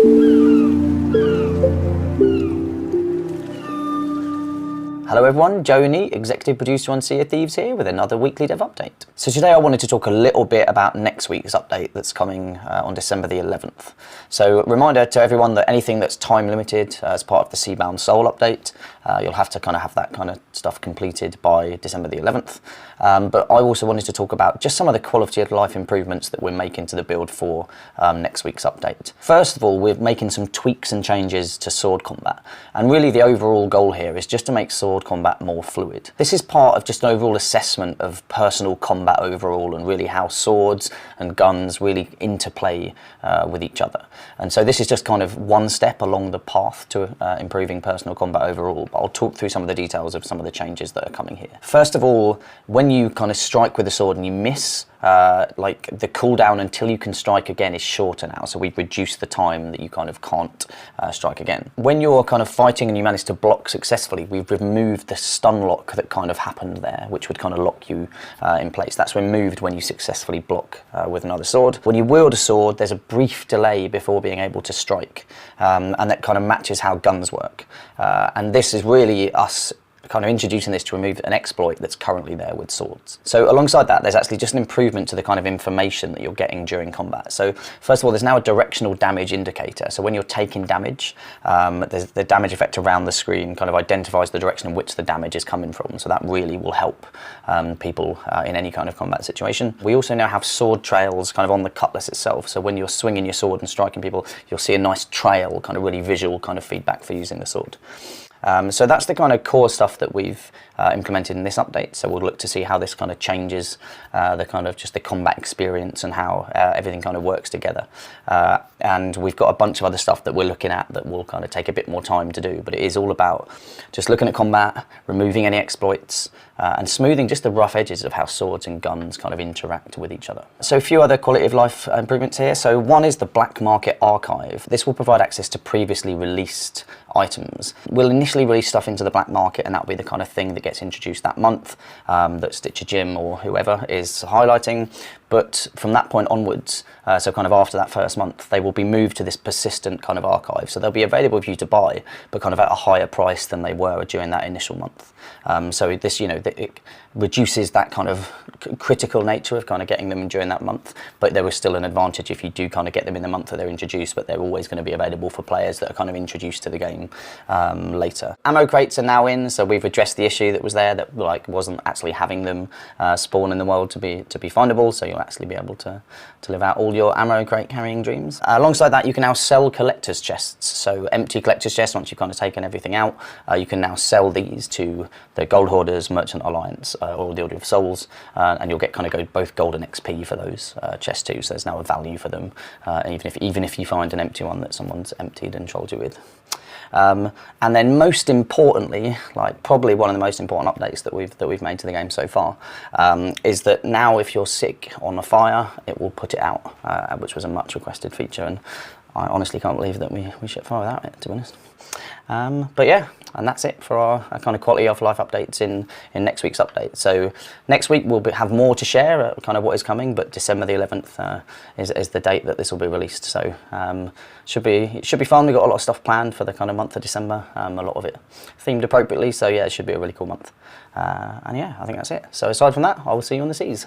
Hello everyone, Joni, Executive Producer on Sea of Thieves here with another weekly dev update. So today I wanted to talk a little bit about next week's update that's coming on December the 11th. So reminder to everyone that anything that's time limited as part of the Seabound Soul update, you'll have to kind of have that kind of stuff completed by December the 11th. But I also wanted to talk about just some of the quality of life improvements that we're making to the build for next week's update. First of all, we're making some tweaks and changes to sword combat. And really the overall goal here is just to make sword combat more fluid. This is part of just an overall assessment of personal combat overall and really how swords and guns really interplay with each other. And so this is just kind of one step along the path to improving personal combat overall, but I'll talk through some of the details of some of the changes that are coming here. First of all, when you kind of strike with a sword and you miss, like the cooldown until you can strike again is shorter now, so we've reduced the time that you kind of can't strike again. When you're kind of fighting and you manage to block successfully, we've removed the stun lock that kind of happened there, which would kind of lock you in place. That's removed when you successfully block with another sword. When you wield a sword, there's a brief delay before being able to strike, and that kind of matches how guns work. And this is really us kind of introducing this to remove an exploit that's currently there with swords. So alongside that, there's actually just an improvement to the kind of information that you're getting during combat. So first of all, there's now a directional damage indicator. So when you're taking damage, there's the damage effect around the screen kind of identifies the direction in which the damage is coming from. So that really will help people in any kind of combat situation. We also now have sword trails kind of on the cutlass itself. So when you're swinging your sword and striking people, you'll see a nice trail, kind of really visual kind of feedback for using the sword. So that's the kind of core stuff that we've implemented in this update. So we'll look to see how this kind of changes the kind of just the combat experience and how everything kind of works together. And we've got a bunch of other stuff that we're looking at that will kind of take a bit more time to do, but it is all about just looking at combat, removing any exploits, and smoothing just the rough edges of how swords and guns kind of interact with each other. So a few other quality of life improvements here. So one is the Black Market Archive. This will provide access to previously released items. We'll initially release stuff into the black market, and that'll be the kind of thing that gets introduced that month that Stitcher Jim or whoever is highlighting. But from that point onwards, so kind of after that first month, they will be moved to this persistent kind of archive. So they'll be available for you to buy, but kind of at a higher price than they were during that initial month. So this, you know, it reduces that kind of critical nature of kind of getting them during that month, but there is still an advantage if you do kind of get them in the month that they're introduced, but they're always going to be available for players that are kind of introduced to the game later. Ammo crates are now in, so we've addressed the issue that was there that like wasn't actually having them spawn in the world to be findable, so you'll actually be able to live out all your ammo crate carrying dreams. Alongside that, you can now sell collector's chests, so empty collector's chests. Once you've kind of taken everything out, you can now sell these to the Gold Hoarders, Merchant Alliance, or the Order of Souls, and you'll get kind of both gold and XP for those chests too. So there's now a value for them, even if you find an empty one that someone's emptied and trolled you with. And then most importantly, like probably one of the most important updates that we've made to the game so far, is that now if you're sick on a fire, it will put it out, which was a much requested feature, and I honestly can't believe that we ship fire without it, to be honest. But yeah, and that's it for our kind of quality of life updates in next week's update. So next week we'll have more to share, kind of what is coming, but December the 11th is the date that this will be released. So it should be fun. We've got a lot of stuff planned for the kind of month of December, a lot of it themed appropriately. So yeah, it should be a really cool month. And yeah, I think that's it. So aside from that, I will see you on the seas.